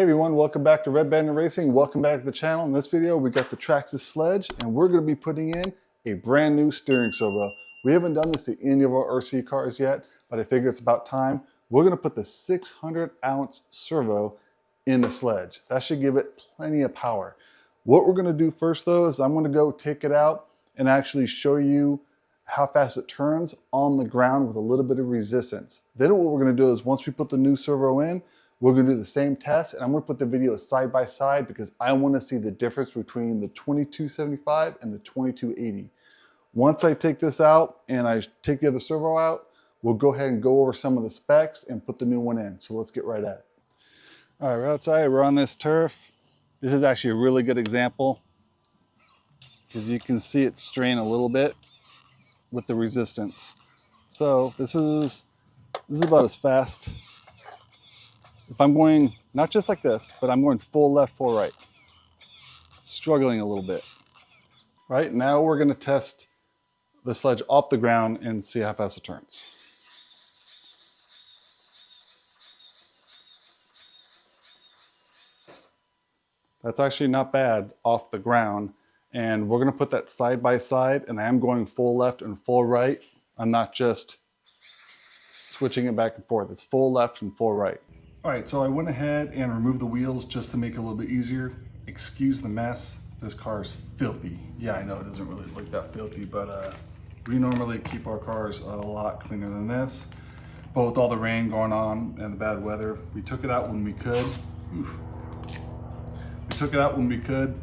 Hey everyone, welcome back to Redbanditracing. Welcome back to the channel. In this video, we got the Traxxas SLEDGE, and we're going to be putting in a brand new steering servo. We haven't done this to any of our RC cars yet, but I figure it's about time. We're going to put the 600-ounce servo in the SLEDGE. That should give it plenty of power. What we're going to do first, though, is I'm going to go take it out and actually show you how fast it turns on the ground with a little bit of resistance. Then what we're going to do is once we put the new servo in, we're going to do the same test, and I'm going to put the videos side by side because I want to see the difference between the 2275 and the 2280. Once I take this out and I take the other servo out, we'll go ahead and go over some of the specs and put the new one in. So let's get right at it. All right, we're outside, we're on this turf. This is actually a really good example because you can see it strain a little bit with the resistance. So this is about as fast. If I'm going, not just like this, but I'm going full left, full right. Struggling a little bit. Right, now we're gonna test the SLEDGE off the ground and see how fast it turns. That's actually not bad off the ground. And we're gonna put that side by side, and I am going full left and full right. I'm not just switching it back and forth. It's full left and full right. All right, so I went ahead and removed the wheels just to make it a little bit easier. Excuse the mess. This car is filthy. Yeah, I know it doesn't really look that filthy, but we normally keep our cars a lot cleaner than this. But with all the rain going on and the bad weather, we took it out when we could. Oof. We took it out when we could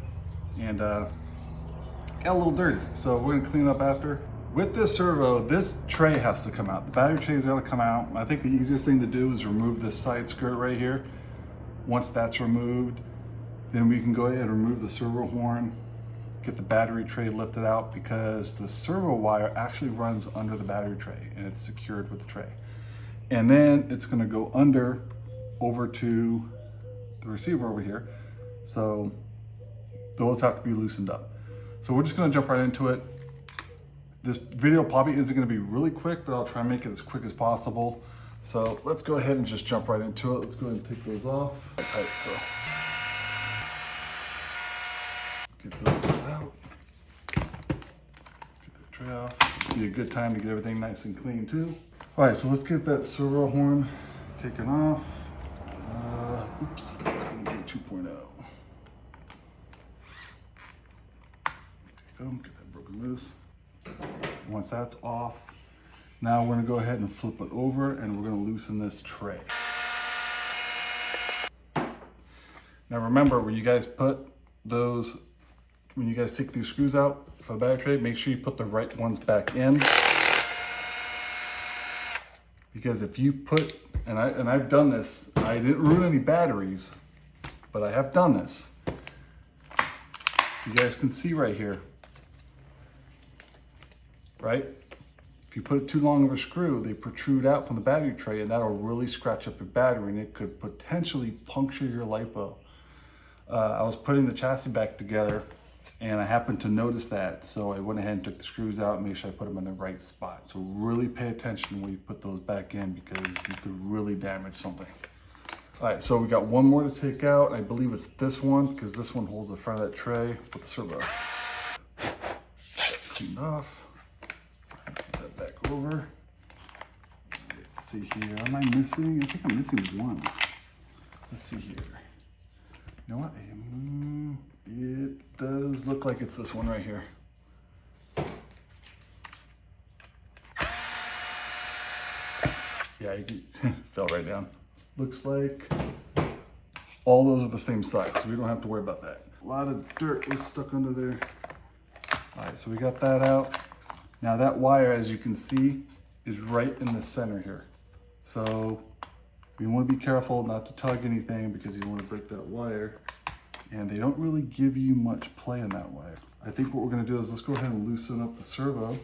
and got a little dirty. So we're gonna clean it up after. With this servo, this tray has to come out. The battery tray is gonna come out. I think the easiest thing to do is remove this side skirt right here. Once that's removed, then we can go ahead and remove the servo horn, get the battery tray lifted out because the servo wire actually runs under the battery tray and it's secured with the tray. And then it's gonna go under over to the receiver over here. So those have to be loosened up. So we're just gonna jump right into it. This video probably isn't gonna be really quick, but I'll try and make it as quick as possible. So let's go ahead and just jump right into it. Let's go ahead and take those off. All right, so get those out. Get that tray off. Be a good time to get everything nice and clean too. All right, so let's get that servo horn taken off. Oops, that's gonna be 2.0. There you go, get that broken loose. Once that's off, now we're gonna go ahead and flip it over and we're gonna loosen this tray. Now remember, when you guys take these screws out for the battery tray, make sure you put the right ones back in. Because if you put, and I've done this, I didn't ruin any batteries, but I have done this. You guys can see right here, right? If you put too long of a screw, they protrude out from the battery tray and that'll really scratch up your battery and it could potentially puncture your LiPo. I was putting the chassis back together and I happened to notice that. So I went ahead and took the screws out and made sure I put them in the right spot. So really pay attention when you put those back in because you could really damage something. All right, so we got one more to take out. I believe it's this one because this one holds the front of that tray with the servo. Cleaned off. Put that back over. Let's see here, am I missing? I think I'm missing one. Let's see here. You know what? It does look like it's this one right here. Yeah, you fell right down. Looks like all those are the same size, so we don't have to worry about that. A lot of dirt was stuck under there. All right, so we got that out. Now that wire, as you can see, is right in the center here. So we want to be careful not to tug anything because you don't want to break that wire. And they don't really give you much play in that wire. I think what we're going to do is let's go ahead and loosen up the servo.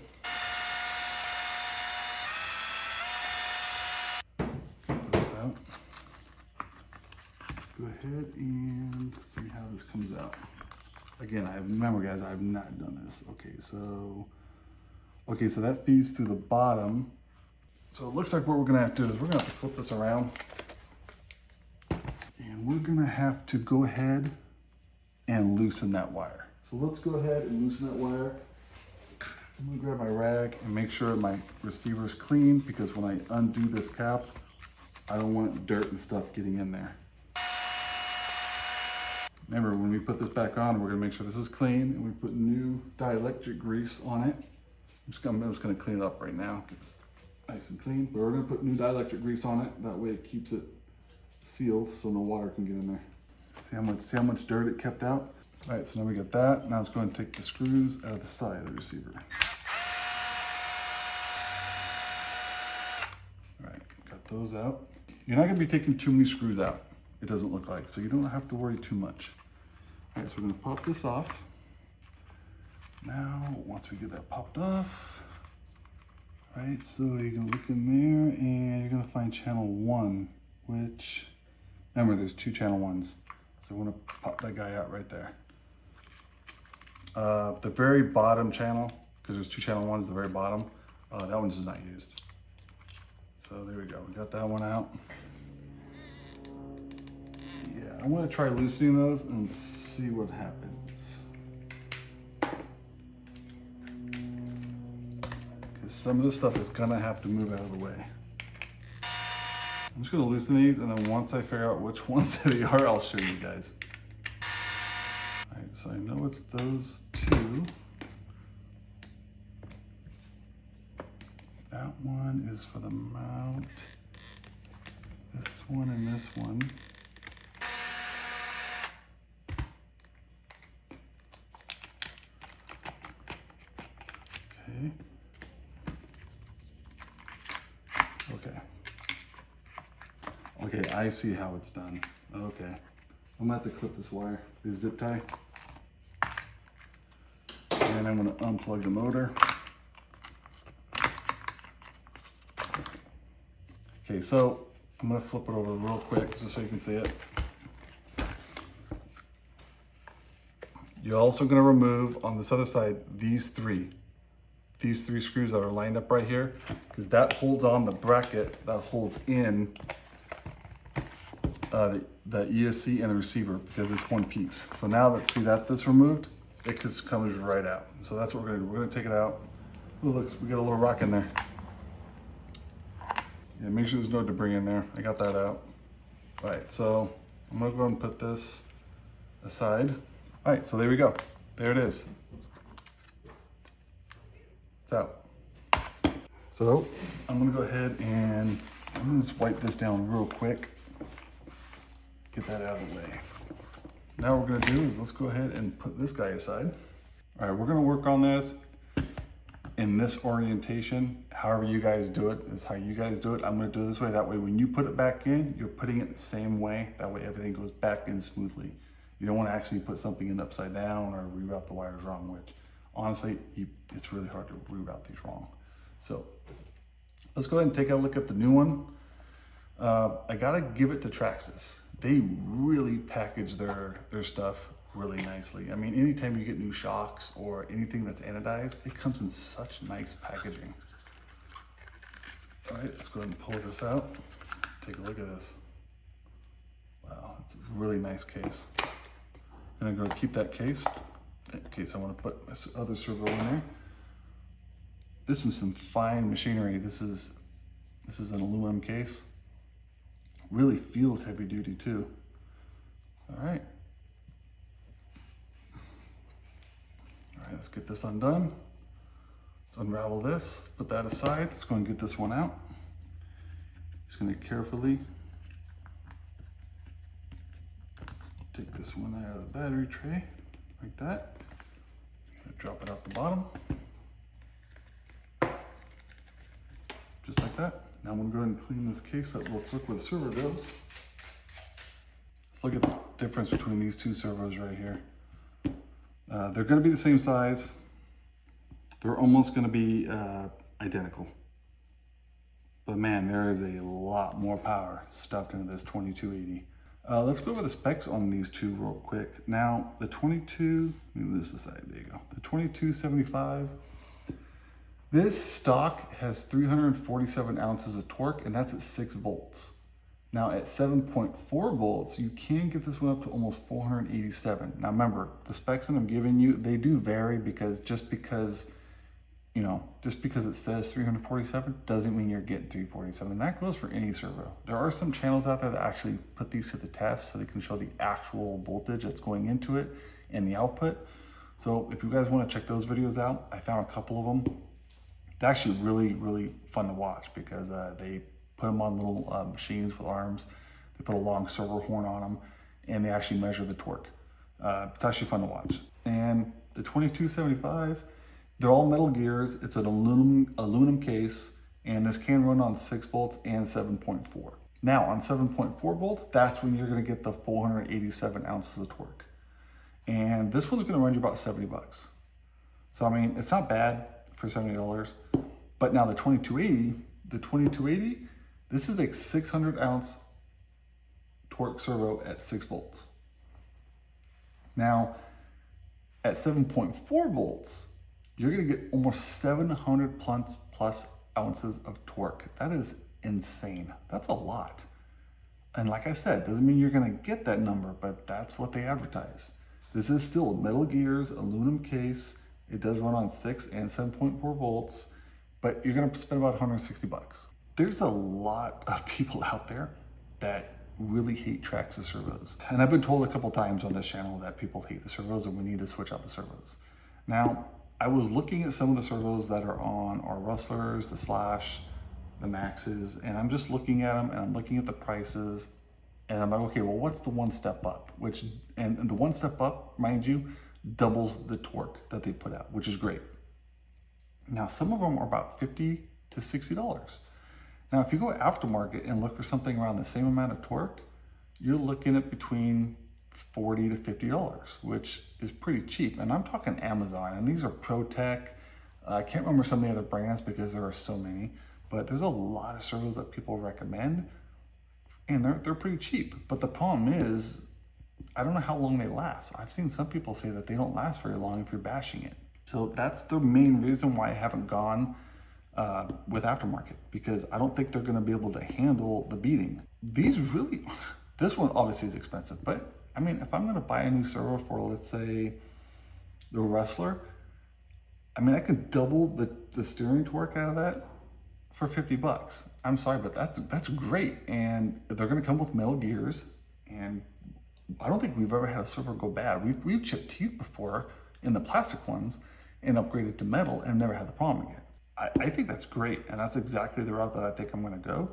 Get those out. Go ahead and see how this comes out. Again, remember guys, I have not done this. Okay, so that feeds through the bottom. So it looks like what we're gonna have to do is we're gonna have to flip this around. And we're gonna have to go ahead and loosen that wire. So let's go ahead and loosen that wire. I'm gonna grab my rag and make sure my receiver's clean, because when I undo this cap, I don't want dirt and stuff getting in there. Remember, when we put this back on, we're gonna make sure this is clean, and we put new dielectric grease on it. I'm just gonna clean it up right now, get this nice and clean. But we're gonna put new dielectric grease on it. That way it keeps it sealed so no water can get in there. See how much dirt it kept out? All right, so now we got that. Now let's go ahead and take the screws out of the side of the receiver. All right, got those out. You're not gonna be taking too many screws out, it doesn't look like, so you don't have to worry too much. All right, so we're gonna pop this off. Now, once we get that popped off, right, so you're gonna look in there and you're gonna find channel 1, which, remember there's 2 channel 1s. So we're gonna pop that guy out right there. The very bottom channel, because there's 2 channel 1s, the very bottom, that one's just not used. So there we go, we got that one out. Yeah, I'm gonna try loosening those and see what happens. Because some of this stuff is gonna have to move out of the way. I'm just gonna loosen these, and then once I figure out which ones they are, I'll show you guys. All right, so I know it's those 2. That one is for the mount. This one and this one. Okay. Okay. Okay, I see how it's done. Okay. I'm gonna have to clip this wire, this zip tie. And I'm gonna unplug the motor. Okay, so I'm gonna flip it over real quick just so you can see it. You're also gonna remove on this other side these three screws that are lined up right here, because that holds on the bracket that holds in the ESC and the receiver, because it's one piece. So now let's see that's removed, it just comes right out. So that's what we're gonna do. We're gonna take it out. Oh, look, we got a little rock in there. Yeah, make sure there's no debris in there. I got that out. All right, so I'm gonna go ahead and put this aside. All right, so there we go. There it is. It's out. So I'm gonna go ahead and I'm gonna just wipe this down real quick. Get that out of the way. Now what we're gonna do is let's go ahead and put this guy aside. All right, we're gonna work on this in this orientation. However you guys do it is how you guys do it. I'm gonna do it this way. That way when you put it back in, you're putting it the same way. That way everything goes back in smoothly. You don't wanna actually put something in upside down or reroute the wires wrong, which honestly, it's really hard to reroute these wrong. So let's go ahead and take a look at the new one. I gotta give it to Traxxas. They really package their stuff really nicely. I mean, anytime you get new shocks or anything that's anodized, it comes in such nice packaging. All right, let's go ahead and pull this out. Take a look at this. Wow, it's a really nice case. I'm gonna go keep that case in case I want to put my other servo in there. This is some fine machinery. This is an aluminum case. Really feels heavy duty too. All right. All right, let's get this undone. Let's unravel this, put that aside. Let's go and get this one out. Just gonna carefully take this one out of the battery tray, like that. Drop it out the bottom. Just like that. Now I'm gonna go ahead and clean this case up real quick where the servo goes. Let's look at the difference between these 2 servos right here. They're gonna be the same size. They're almost gonna be identical. But man, there is a lot more power stuffed into this 2280. Let's go over the specs on these 2 real quick. Now, the 22, let me move this aside, there you go. The 2275, this stock has 347 ounces of torque, and that's at 6 volts. Now at 7.4 volts, you can get this one up to almost 487. Now remember, the specs that I'm giving you, they do vary because just because it says 347 doesn't mean you're getting 347. And that goes for any servo. There are some channels out there that actually put these to the test so they can show the actual voltage that's going into it and the output. So if you guys want to check those videos out, I found a couple of them. They're actually really, really fun to watch because they put them on little machines with arms. They put a long servo horn on them and they actually measure the torque. It's actually fun to watch. And the 2275, they're all metal gears. It's an aluminum case, and this can run on 6 volts and 7.4. Now on 7.4 volts, that's when you're gonna get the 487 ounces of torque. And this one's gonna run you about 70 bucks. So I mean, it's not bad for $70. But now the 2280, this is a 600 ounce torque servo at 6 volts. Now at 7.4 volts, you're gonna get almost 700 plus ounces of torque. That is insane. That's a lot. And like I said, doesn't mean you're gonna get that number, but that's what they advertise. This is still metal gears, aluminum case. It does run on 6 and 7.4 volts, but you're gonna spend about 160 bucks. There's a lot of people out there that really hate Traxxas servos. And I've been told a couple times on this channel that people hate the servos and we need to switch out the servos. Now, I was looking at some of the servos that are on our Rustlers, the Slash, the MAXXs, and I'm just looking at them and I'm looking at the prices and I'm like, okay, well, what's the one step up? And the one step up, mind you, doubles the torque that they put out, which is great. Now, some of them are about $50 to $60. Now, if you go aftermarket and look for something around the same amount of torque, you're looking at between $40 to $50, which is pretty cheap. And I'm talking Amazon, and these are ProTech. I can't remember some of the other brands because there are so many, but there's a lot of servos that people recommend, and they're pretty cheap. But the problem is, I don't know how long they last. I've seen some people say that they don't last very long if you're bashing it. So that's the main reason why I haven't gone with aftermarket, because I don't think they're gonna be able to handle the beating. This one obviously is expensive, but I mean, if I'm gonna buy a new servo for, let's say, the Wrestler, I mean, I could double the steering torque out of that for 50 bucks. I'm sorry, but that's great. And they're gonna come with metal gears, and I don't think we've ever had a servo go bad. We've chipped teeth before in the plastic ones and upgraded to metal and never had the problem again. I think that's great, and that's exactly the route that I think I'm gonna go.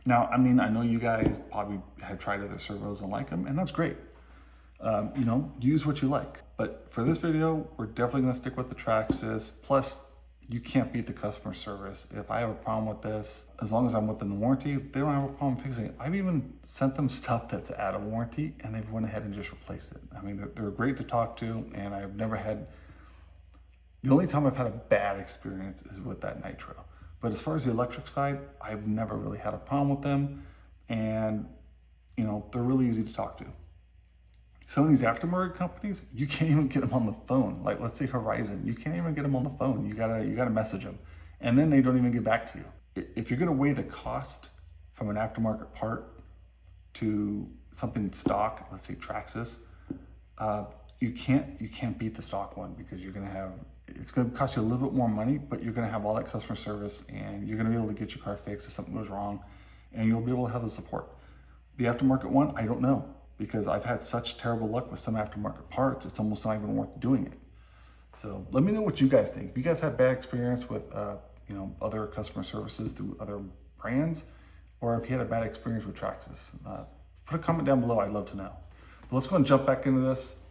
Now, I mean, I know you guys probably have tried other servos and like them, and that's great. You know, use what you like. But for this video, we're definitely gonna stick with the Traxxas. Plus, you can't beat the customer service. If I have a problem with this, as long as I'm within the warranty, they don't have a problem fixing it. I've even sent them stuff that's out of warranty, and they've went ahead and just replaced it. I mean, they're great to talk to, and I've never had, the only time I've had a bad experience is with that nitro. But as far as the electric side, I've never really had a problem with them. And, you know, they're really easy to talk to. Some of these aftermarket companies, you can't even get them on the phone. Like, let's say Horizon, you can't even get them on the phone. You gotta message them. And then they don't even get back to you. If you're gonna weigh the cost from an aftermarket part to something stock, let's say Traxxas, you can't beat the stock one, because it's gonna cost you a little bit more money, but you're gonna have all that customer service, and you're gonna be able to get your car fixed if something goes wrong, and you'll be able to have the support. The aftermarket one, I don't know, because I've had such terrible luck with some aftermarket parts, it's almost not even worth doing it. So let me know what you guys think. If you guys have bad experience with you know, other customer services through other brands, or if you had a bad experience with Traxxas, put a comment down below. I'd love to know. But let's go and jump back into this.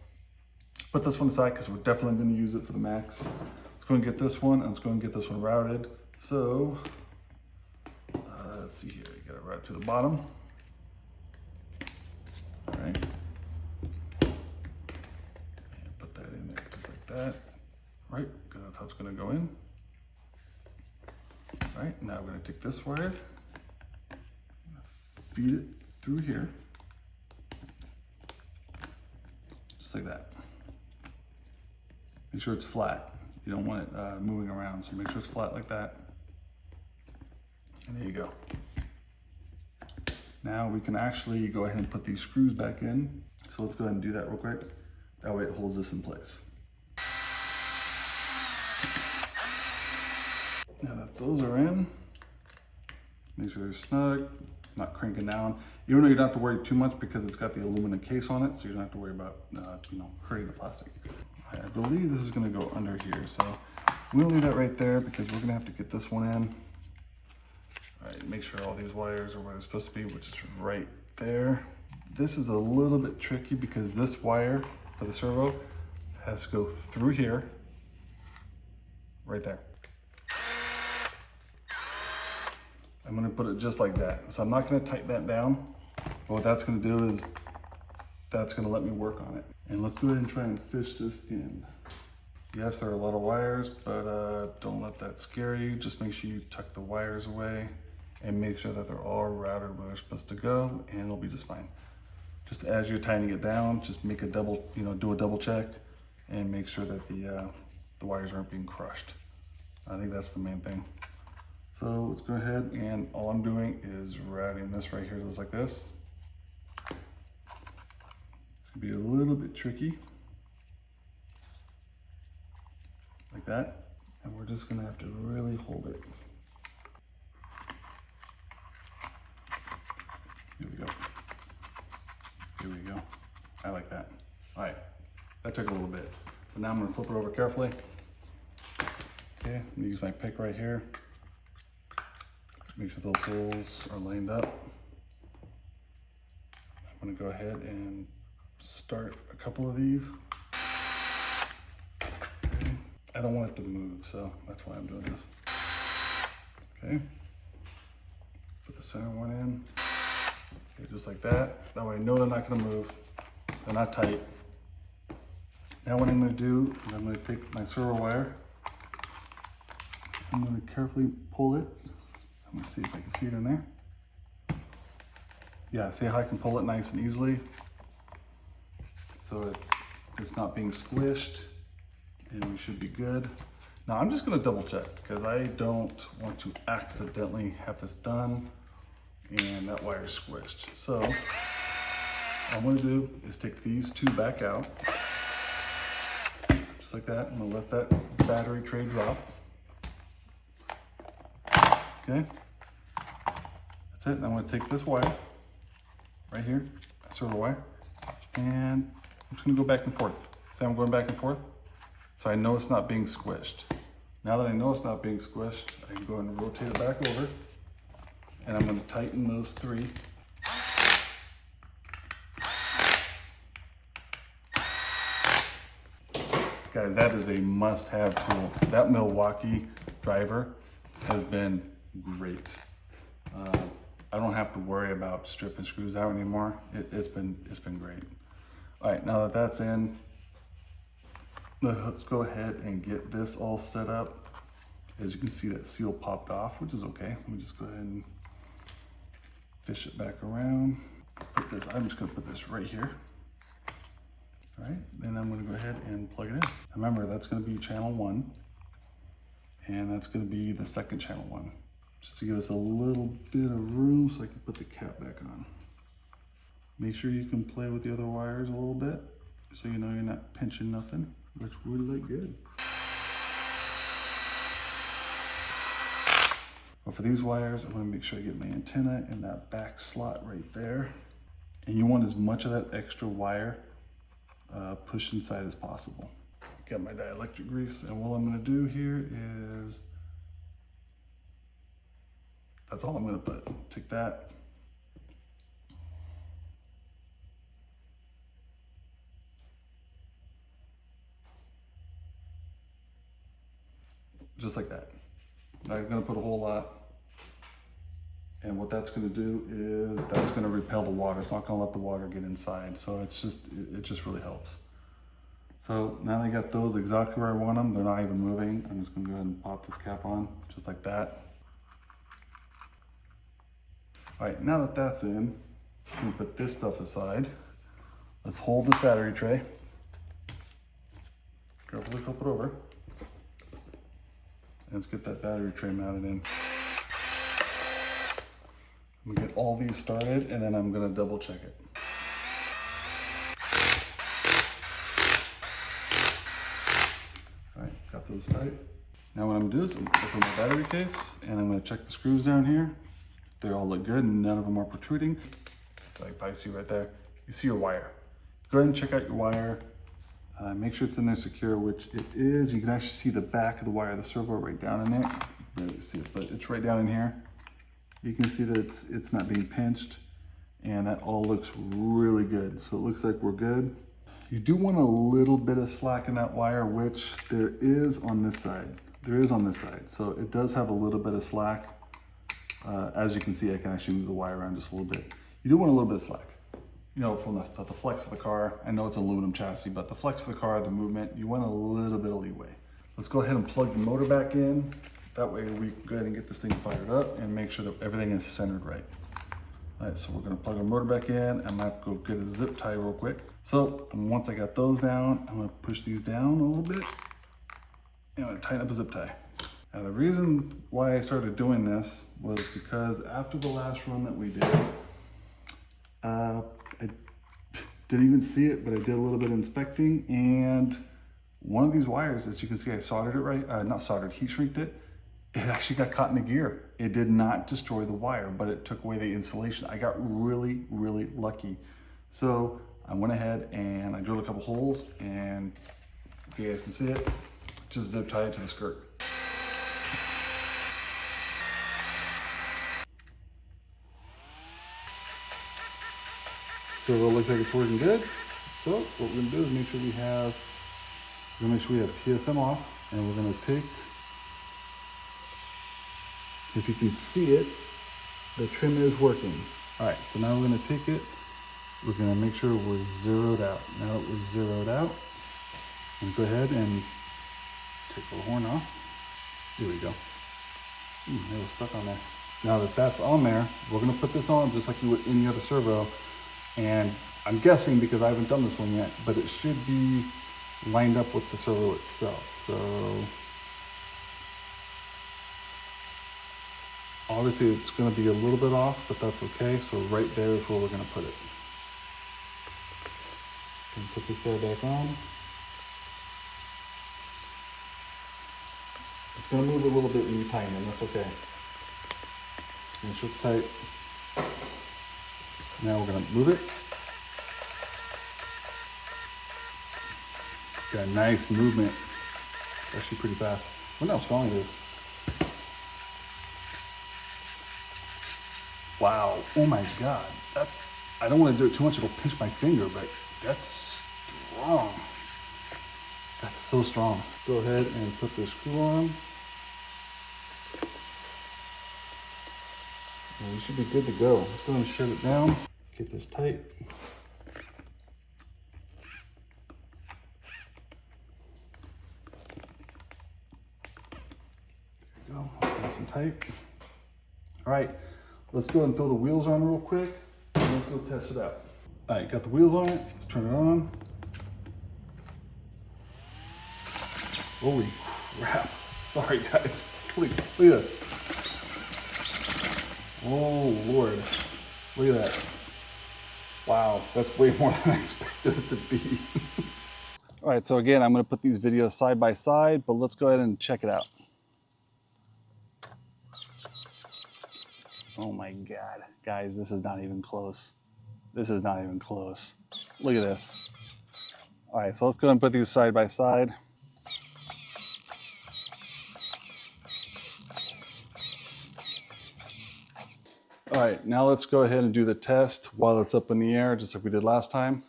Put this one aside because we're definitely going to use it for the MAXX. Let's go and get this one, and let's go and get this one routed. So let's see here. You got it right to the bottom. All right. And put that in there just like that. Right, because that's how it's going to go in. All right, now we're going to take this wire, feed it through here, just like that. Make sure it's flat. You don't want it moving around, so make sure it's flat like that. And there you go. Now we can actually go ahead and put these screws back in. So let's go ahead and do that real quick. That way it holds this in place. Now that those are in, make sure they're snug, not cranking down. Even though you don't have to worry too much because it's got the aluminum case on it, so you don't have to worry about hurting the plastic. I believe this is gonna go under here, so I'm gonna leave that right there because we're gonna have to get this one in. All right, make sure all these wires are where they're supposed to be, which is right there. This is a little bit tricky because this wire for the servo has to go through here, right there. I'm gonna put it just like that. So I'm not gonna tighten that down. But what that's gonna do is, that's gonna let me work on it. And let's go ahead and try and fish this in. Yes, there are a lot of wires, but don't let that scare you. Just make sure you tuck the wires away and make sure that they're all routed where they're supposed to go, and it'll be just fine. Just as you're tightening it down, just make a double, do a double check and make sure that the wires aren't being crushed. I think that's the main thing. So let's go ahead, and all I'm doing is routing this right here just like this. It's gonna be a little bit tricky. Like that. And we're just gonna have to really hold it. Here we go. Here we go. I like that. All right, that took a little bit. But now I'm gonna flip it over carefully. Okay, I'm gonna use my pick right here. Make sure those holes are lined up. I'm gonna go ahead and start a couple of these. Okay. I don't want it to move, so that's why I'm doing this. Okay. Put the center one in. Okay, just like that. That way I know they're not gonna move. They're not tight. Now what I'm gonna do is I'm gonna take my servo wire. I'm gonna carefully pull it. I'm gonna see if I can see it in there. Yeah, see how I can pull it nice and easily? So it's not being squished, and we should be good. Now I'm just gonna double check because I don't want to accidentally have this done and that wire is squished. So all I'm gonna do is take these two back out, just like that. I'm gonna let that battery tray drop. Okay, that's it. I'm gonna take this wire right here, servo wire, and I'm just gonna go back and forth. See how I'm going back and forth? So I know it's not being squished. Now that I know it's not being squished, I can go ahead and rotate it back over, and I'm gonna tighten those three. Guys, that is a must-have tool. That Milwaukee driver has been great. I don't have to worry about stripping screws out anymore. It's been great. All right, now that that's in, let's go ahead and get this all set up. As you can see, that seal popped off, which is okay. Let me just go ahead and fish it back around. I'm just gonna put this right here. All right, then I'm gonna go ahead and plug it in. Remember, that's gonna be channel 1, and that's gonna be the second channel 1, just to give us a little bit of room so I can put the cap back on. Make sure you can play with the other wires a little bit, so you know you're not pinching nothing, which would look good. But for these wires, I wanna make sure I get my antenna in that back slot right there. And you want as much of that extra wire pushed inside as possible. Got my dielectric grease, and what I'm gonna do here is, that's all I'm gonna put. Take that. Just like that. Now you're gonna put a whole lot. And what that's gonna do is that's gonna repel the water. It's not gonna let the water get inside. So it just really helps. So now that I got those exactly where I want them, they're not even moving. I'm just gonna go ahead and pop this cap on, just like that. All right, now that that's in, I'm gonna put this stuff aside. Let's hold this battery tray. Carefully flip it over. And let's get that battery tray mounted in. I'm gonna get all these started and then I'm gonna double check it. All right, got those tight. Now what I'm gonna do is I'm gonna open my battery case and I'm gonna check the screws down here. They all look good and none of them are protruding. So I can probably see right there. You see your wire. Go ahead and check out your wire. Make sure it's in there secure, which it is. You can actually see the back of the wire, the servo right down in there. You can't really see it, but it's right down in here. You can see that it's not being pinched, and that all looks really good. So it looks like we're good. You do want a little bit of slack in that wire, which there is on this side. There is on this side. So it does have a little bit of slack. As you can see, I can actually move the wire around just a little bit. You do want a little bit of slack. You know, from the flex of the car, I know it's an aluminum chassis, but the flex of the car, the movement, you want a little bit of leeway. Let's go ahead and plug the motor back in. That way we can go ahead and get this thing fired up and make sure that everything is centered right. All right, so we're gonna plug our motor back in. I'm gonna go get a zip tie real quick. So once I got those down, I'm gonna push these down a little bit and I'm gonna tighten up a zip tie. Now the reason why I started doing this was because after the last run that we did, I didn't even see it, but I did a little bit of inspecting, and one of these wires, as you can see, I soldered it right, not soldered, heat shrinked it. It actually got caught in the gear. It did not destroy the wire, but it took away the insulation. I got really, really lucky. So I went ahead and I drilled a couple holes, and if you guys can see it, just zip tie it to the skirt. So it looks like it's working good. So what we're gonna do is make sure we have TSM off, and we're gonna take, if you can see it, the trim is working. All right, so now we're gonna take it, we're gonna make sure we're zeroed out. Now that we're zeroed out, I'm gonna go ahead and take the horn off. Here we go. It was stuck on there. Now that that's on there, we're gonna put this on just like you would any other servo. And I'm guessing, because I haven't done this one yet, but it should be lined up with the servo itself. So obviously it's going to be a little bit off, but that's okay. So right there is where we're going to put it. And put this guy back on. It's going to move a little bit when you tighten it. That's okay. Make sure it's tight. Now we're going to move it. Got a nice movement. It's actually pretty fast. I wonder how strong it is. Wow. Oh my God. I don't want to do it too much. It'll pinch my finger, but that's strong. That's so strong. Go ahead and put this screw on. And we should be good to go. Let's go and shut it down. Get this tight. There we go. That's nice and tight. All right, let's go and throw the wheels on real quick, and let's go test it out. All right, got the wheels on it. Let's turn it on. Holy crap. Sorry, guys. Look at this. Oh, Lord. Look at that. Wow, that's way more than I expected it to be. All right, so again, I'm gonna put these videos side by side, but let's go ahead and check it out. Oh my God, guys, this is not even close. This is not even close. Look at this. All right, so let's go ahead and put these side by side. All right, now let's go ahead and do the test while it's up in the air, just like we did last time.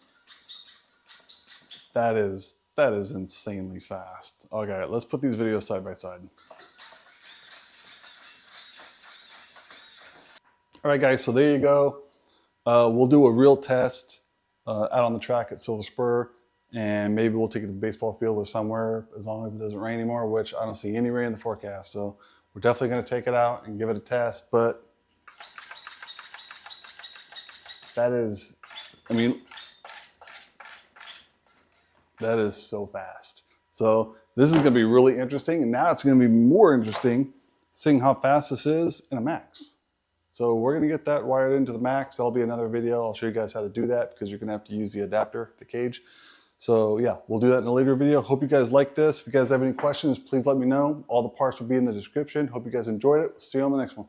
That is insanely fast. Okay, let's put these videos side by side. All right, guys, so there you go. We'll do a real test out on the track at Silver Spur, and maybe we'll take it to the baseball field or somewhere, as long as it doesn't rain anymore, which I don't see any rain in the forecast. So we're definitely gonna take it out and give it a test, but that is, I mean, that is so fast. So this is gonna be really interesting, and now it's gonna be more interesting seeing how fast this is in a MAXX. So we're gonna get that wired into the MAXX. That'll be another video. I'll show you guys how to do that because you're gonna have to use the adapter, the cage. So yeah, we'll do that in a later video. Hope you guys like this. If you guys have any questions, please let me know. All the parts will be in the description. Hope you guys enjoyed it. See you on the next one.